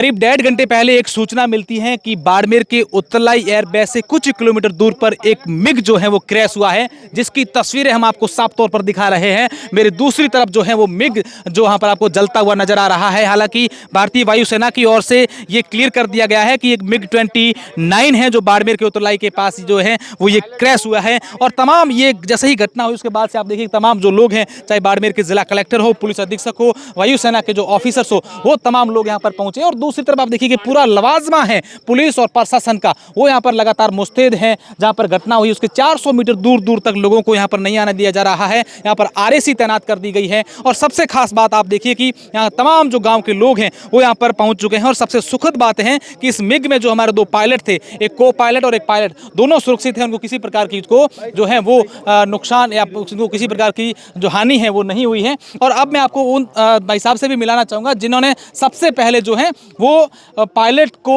करीब 1.5 घंटे पहले एक सूचना मिलती है कि बाड़मेर के उत्तरलाई एयरबेस से कुछ किलोमीटर दूर पर एक मिग जो है वो क्रैश हुआ है, जिसकी तस्वीरें हम आपको साफ तौर पर दिखा रहे हैं। मेरी दूसरी तरफ जो है वो मिग जो वहां पर आपको जलता हुआ नजर आ रहा है। हालांकि भारतीय वायुसेना की ओर से ये क्लियर कर दिया गया है कि एक मिग 29 है जो बाड़मेर के उत्तरलाई के पास जो है वो ये क्रैश हुआ है। और तमाम ये जैसे ही घटना हुई उसके बाद से आप देखिए तमाम जो लोग हैं, चाहे बाड़मेर के जिला कलेक्टर हो, पुलिस अधीक्षक हो, वायुसेना के जो ऑफिसर्स हो, वो तमाम लोग यहाँ पर पहुंचे। और दूसरी तरफ आप देखिए कि पूरा लवाजमा है पुलिस और प्रशासन का, वो यहाँ पर लगातार मुस्तैद है। जहाँ पर घटना हुई उसके 400 मीटर दूर दूर तक लोगों को यहाँ पर नहीं आने दिया जा रहा है। यहाँ पर आरएसी तैनात कर दी गई है। और सबसे खास बात आप देखिए कि यहाँ तमाम जो गांव के लोग हैं वो यहाँ पर पहुंच चुके हैं। और सबसे सुखद बात है कि इस मिग में जो हमारे 2 पायलट थे, एक को पायलट और एक पायलट, दोनों सुरक्षित हैं। उनको किसी प्रकार की जो है वो नुकसान या उनको किसी प्रकार की जो हानि है वो नहीं हुई है। और अब मैं आपको उन भाई साहब से भी मिलाना चाहूँगा जिन्होंने सबसे पहले जो है वो पायलट को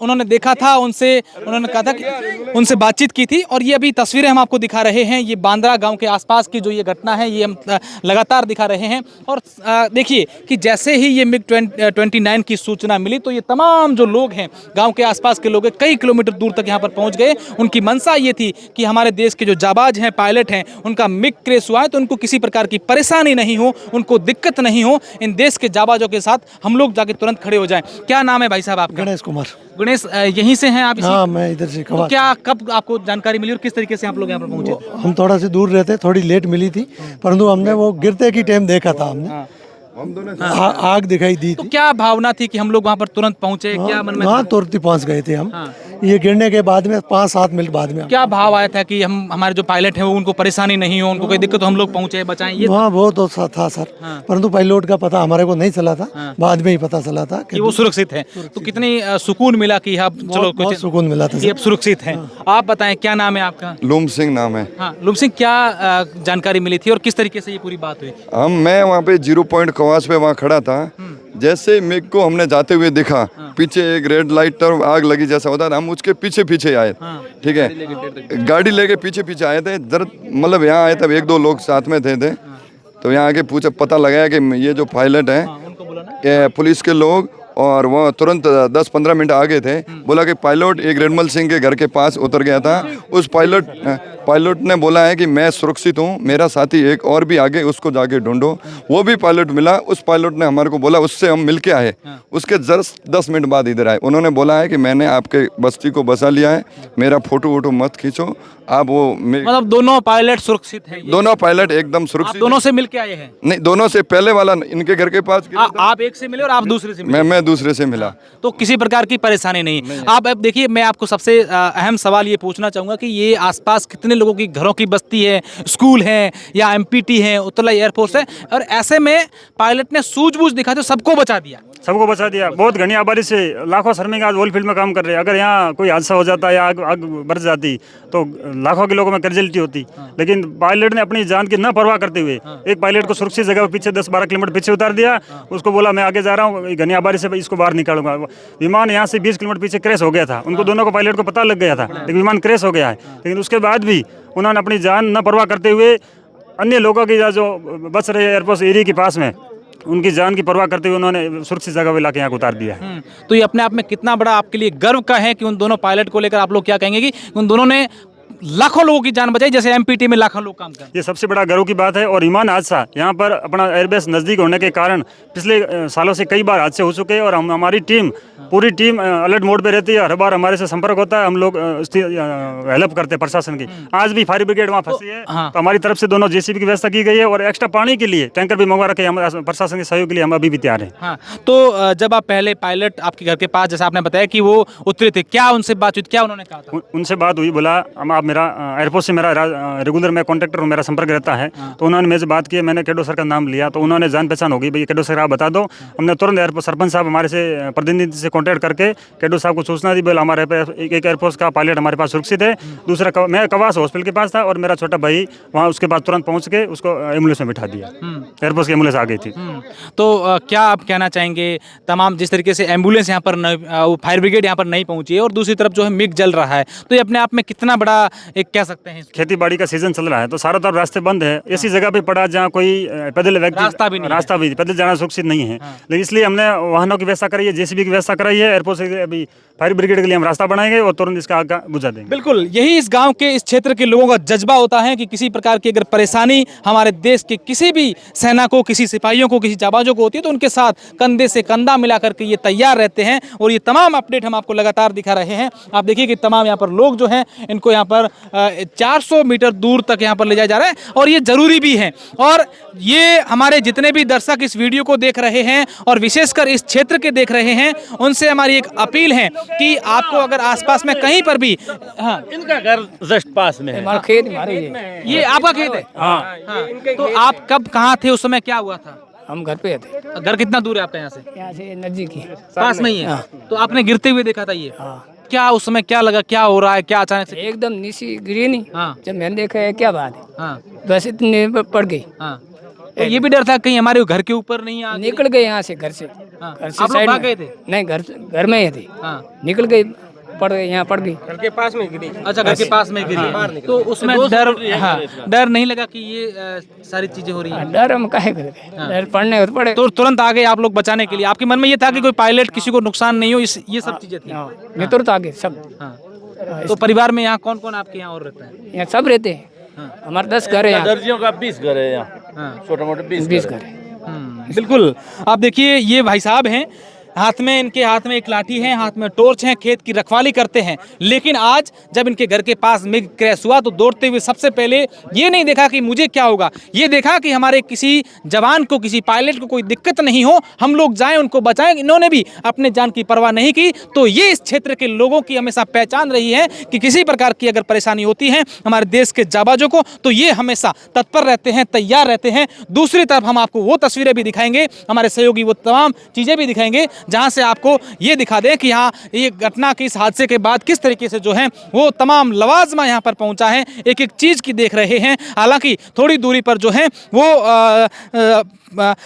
उन्होंने देखा था, उन्होंने कहा था कि उनसे बातचीत की थी। और ये अभी तस्वीरें हम आपको दिखा रहे हैं, ये बांद्रा गांव के आसपास की जो ये घटना है ये हम लगातार दिखा रहे हैं। और देखिए कि जैसे ही ये मिग 29 की सूचना मिली तो ये तमाम जो लोग हैं, गांव के आसपास के लोग हैं, कई किलोमीटर दूर तक यहाँ पर पहुँच गए। उनकी मंशा ये थी कि हमारे देश के जो जाबाज हैं, पायलट हैं, उनका मिग क्रैश हुआ है तो उनको किसी प्रकार की परेशानी नहीं हो, उनको दिक्कत नहीं हो, इन देश के जाबाजों के साथ हम लोग जाके तुरंत खड़े हो जाएं। क्या नाम है भाई साहब आपका? गणेश कुमार। गणेश, यहीं से हैं आप? हाँ, मैं इधर से तो क्या कब आपको जानकारी मिली और किस तरीके से आप लोग यहाँ पर पहुंचे? हम थोड़ा से दूर रहते, थोड़ी लेट मिली थी, परंतु हमने वो गिरते की टाइम देखा था। हमने आग दिखाई दी तो थी। क्या भावना थी कि हम लोग वहाँ पर तुरंत पहुंचे? क्या मन में वहाँ तुरंत ही पहुँच गए थे हम। ये गिरने के बाद में 5-7 मिनट बाद में क्या भाव आया था कि हम हमारे जो पायलट हैं वो उनको परेशानी नहीं हो, उनको कोई दिक्कत हो, हम लोग पहुंचे बचाएं? ये वहाँ वो तो था सर, परंतु पायलट का पता हमारे को नहीं चला था। बाद में ही पता चला था कि वो सुरक्षित है। तो कितनी सुकून मिला कि अब चलो बहुत सुकून मिला था ये अब सुरक्षित है। आप बताएं क्या नाम है आपका? लूम सिंह नाम है। हाँ, लूम सिंह, क्या जानकारी मिली थी और किस तरीके से ये पूरी बात हुई? मैं वहाँ पे 0 पॉइंट कवास पे वहाँ खड़ा था। जैसे मिग को हमने जाते हुए देखा, पीछे एक रेड लाइट और आग लगी जैसा होता था, हम उसके पीछे पीछे आए। ठीक है, गाड़ी लेके पीछे पीछे आए थे। मतलब यहाँ आए तब 1-2 लोग साथ में थे। तो यहाँ आके पूछा, पता लगाया कि ये जो पायलट है, पुलिस के लोग, और वो तुरंत 10-15 मिनट आगे थे। बोला कि पायलट एक रेडमल सिंह के घर के पास उतर गया था। उस पायलट ने बोला है कि मैं सुरक्षित हूँ, मेरा साथी एक और भी आगे, उसको जाके ढूंढो। वो भी पायलट मिला। उस पायलट ने हमारे को बोला, उससे हम मिल के आए। उसके 10 मिनट बाद इधर आए। उन्होंने बोला है कि मैंने आपके बस्ती को बसा लिया है, मेरा फोटो वोटो मत खींचो आप। वो मतलब दोनों पायलट सुरक्षित हैं? दोनों पायलट एकदम सुरक्षित। दोनों से मिल के आए हैं? नहीं, दोनों से पहले वाला इनके घर के पास। आप एक से मिले और आप दूसरे से मिले? मैं दूसरे से मिला। तो किसी प्रकार की परेशानी नहीं। आप अब देखिए, मैं आपको सबसे अहम सवाल ये पूछना चाहूँगा कि ये आसपास कितने लोगों की घरों की बस्ती है, स्कूल है या एमपीटी है, उत्तरलाई एयरफोर्स है, और ऐसे में पायलट ने सूझबूझ दिखा तो सबको बचा दिया? सबको बचा दिया। बहुत घनी आबादी से लाखों श्रमिक आज ओil फील्ड में काम कर रहे हैं। अगर यहाँ कोई हादसा हो जाता या आग बढ़ जाती तो लाखों के लोगों में कैजुअलिटी होती। लेकिन पायलट ने अपनी जान की न परवाह करते हुए एक पायलट को सुरक्षित जगह पर पीछे 10-12 किलोमीटर पीछे उतार दिया। उसको बोला, मैं आगे जा रहा हूँ, घनी आबादी से इसको बाहर निकालूंगा। विमान यहाँ से 20 किलोमीटर पीछे क्रैश हो गया था। उनको दोनों को, पायलट को पता लग गया था लेकिन विमान क्रैश हो गया है। लेकिन उसके बाद भी उन्होंने अपनी जान न परवाह करते हुए अन्य लोगों की जो बच रहे एयरपोर्ट एरिया के पास में, उनकी जान की परवाह करते हुए उन्होंने सुरक्षित जगह पे लाके यहाँ उतार दिया है। तो ये अपने आप में कितना बड़ा आपके लिए गर्व का है कि उन दोनों पायलट को लेकर आप लोग क्या कहेंगे कि उन दोनों ने लाखों लोगों की जान बचाई, जैसे एमपीटी में लाखों लोग काम करते हैं? ये सबसे बड़ा गर्व की बात है। और विमान हादसा यहाँ पर अपना एयरबेस नज़दीक होने के कारण पिछले सालों से कई बार हादसे हो चुके हैं। और हमारी टीम, पूरी टीम अलर्ट मोड पे रहती है। हर बार हमारे से संपर्क होता है, हम लोग हेल्प करते हैं प्रशासन की। आज भी फायर ब्रिगेड वहाँ फंसी है तो हमारी तरफ से दोनों जेसीबी की व्यवस्था की गई है। और एक्स्ट्रा पानी के लिए टैंकर भी मंगवा रखे हैं। हम प्रशासन के सहयोग के लिए हम अभी भी तैयार हैं। हाँ, तो जब आप पहले पायलट आपके घर के पास, जैसे आपने बताया कि वो उतरे थे, क्या उनसे बातचीत, क्या उन्होंने कहा था? उनसे बात हुई, बोला आप मेरा एयरपोर्ट से मेरा रेगुलर मैं कॉन्ट्रैक्टर हूँ, मेरा संपर्क रहता है। तो उन्होंने मेरे से बात की, मैंने केडो सर का नाम लिया तो उन्होंने जान पहचान होगी, भाई केडो सर आप बता दो। हमने तुरंत एयरपोर्ट सरपंच साहब हमारे से प्रतिनिधि से कॉन्टैक्ट करके केडो साहब को सूचना दी, बोला हमारे एक एयरपोर्ट का पायलट हमारे पास सुरक्षित है। दूसरा मैं कवास हॉस्पिटल के पास था और मेरा छोटा भाई वहाँ उसके पास तुरंत पहुँच के उसको एम्बुलेंस में बिठा दिया। एयरपोर्ट की एम्बुलेंस आ गई थी। तो क्या आप कहना चाहेंगे, तमाम जिस तरीके से एम्बुलेंस यहाँ पर फायर ब्रिगेड यहाँ पर नहीं पहुँची है और दूसरी तरफ जो है मिग जल रहा है, तो ये अपने आप में कितना बड़ा एक कह सकते हैं। खेती बाड़ी का सीजन चल रहा है तो सारा तरफ रास्ते बंद है। ऐसी जगह पे पड़ा जहाँ कोई पैदल व्यक्ति रास्ता भी पैदल जाना सुरक्षित नहीं है। लेकिन इसलिए हमने वाहनों की व्यवस्था कराई है, जेसीबी की व्यवस्था कराई है। एयरपोर्ट से अभी फायर ब्रिगेड के लिए हम रास्ता बनाएंगे और तुरंत इसका आग बुझा देंगे। बिल्कुल यही इस गांव के, इस क्षेत्र के लोगों का जज्बा होता है कि किसी प्रकार की अगर परेशानी हमारे देश के किसी भी सेना को, किसी सिपाहियों को, किसी जाबाजों को होती है तो उनके साथ कंधे से कंधा मिला करके ये तैयार रहते हैं। और ये तमाम अपडेट हम आपको लगातार दिखा रहे हैं। आप देखिए कि तमाम यहाँ पर लोग जो हैं इनको यहाँ पर 400 मीटर दूर तक यहाँ पर ले जाया जा रहा है और ये जरूरी भी है। और ये हमारे जितने भी दर्शक इस वीडियो को देख रहे हैं और विशेषकर इस क्षेत्र के देख रहे हैं, उनसे हमारी एक अपील है कि आपको अगर आसपास में कहीं पर भी, हाँ इनका घर जस्ट पास में है, हमारा खेत हमारे ये आपका खेत है, हाँ तो आप कब कहाँ थे उस समय, क्या हुआ था? हम घर पे थे। घर कितना दूर है आपका यहाँ से? यहाँ से नजदीक ही पास में ही है। तो आपने गिरते हुए देखा था ये? हाँ। क्या उस समय क्या लगा, क्या हो रहा है, क्या अचानक से? एकदम नीची गिरी नहीं। हाँ। जब मैंने देखा है क्या बात है, हाँ बस इतने पड़ गई। हाँ। तो ये भी डर था कहीं हमारे घर के ऊपर नहीं आ गई? निकल गए यहाँ से, घर से। हाँ। घर से आप लोग साइड भाग में। गए थे? नहीं, घर में ही थे। हाँ। निकल गई, पड़ गई, यहाँ पड़ गई। अच्छा, घर के पास में गिरी। तो उसमें डर, हाँ, डर नहीं लगा कि ये सारी चीजें हो रही हैं? डर हम काहे कर गए, डर पड़ने तो पड़े। तो तुरंत आ गए आप लोग बचाने के लिए? आपके मन में ये था कि कोई पायलट, किसी को नुकसान नहीं हो, ये सब चीजें थी? ये तुरंत आगे सब। हाँ। तो परिवार में यहाँ कौन कौन आपके यहाँ और रहता है? यहाँ सब रहते हैं। हमारे 10 घर है यहाँ। दर्जियों का 20 घर है यहाँ, छोटे मोटे 20 घर है। बिल्कुल। आप देखिए ये भाई साहब हैं, हाथ में, इनके हाथ में एक लाठी है, हाथ में टॉर्च है, खेत की रखवाली करते हैं। लेकिन आज जब इनके घर के पास मिग क्रैश हुआ तो दौड़ते हुए सबसे पहले ये नहीं देखा कि मुझे क्या होगा, ये देखा कि हमारे किसी जवान को, किसी पायलट को कोई दिक्कत नहीं हो, हम लोग जाएं, उनको बचाएं। इन्होंने भी अपने जान की परवाह नहीं की। तो ये इस क्षेत्र के लोगों की हमेशा पहचान रही है कि किसी प्रकार की अगर परेशानी होती है हमारे देश के जाबाजों को, तो ये हमेशा तत्पर रहते हैं, तैयार रहते हैं। दूसरी तरफ हम आपको वो तस्वीरें भी दिखाएंगे, हमारे सहयोगी वो तमाम चीज़ें भी दिखाएंगे जहां से आपको ये दिखा दें कि हाँ, ये घटना के, इस हादसे के बाद किस तरीके से जो है वो तमाम लवाजमा यहाँ पर पहुंचा है, एक एक चीज़ की देख रहे हैं। हालांकि थोड़ी दूरी पर जो है वो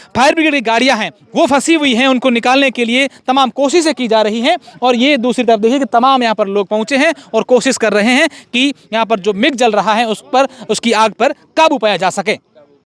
फायर ब्रिगेड की गाड़ियां हैं वो फंसी हुई हैं, उनको निकालने के लिए तमाम कोशिशें की जा रही हैं। और ये दूसरी तरफ देखिए कि तमाम यहाँ पर लोग पहुंचे हैं और कोशिश कर रहे हैं कि यहाँ पर जो मिग जल रहा है उस पर, उसकी आग पर काबू पाया जा सके।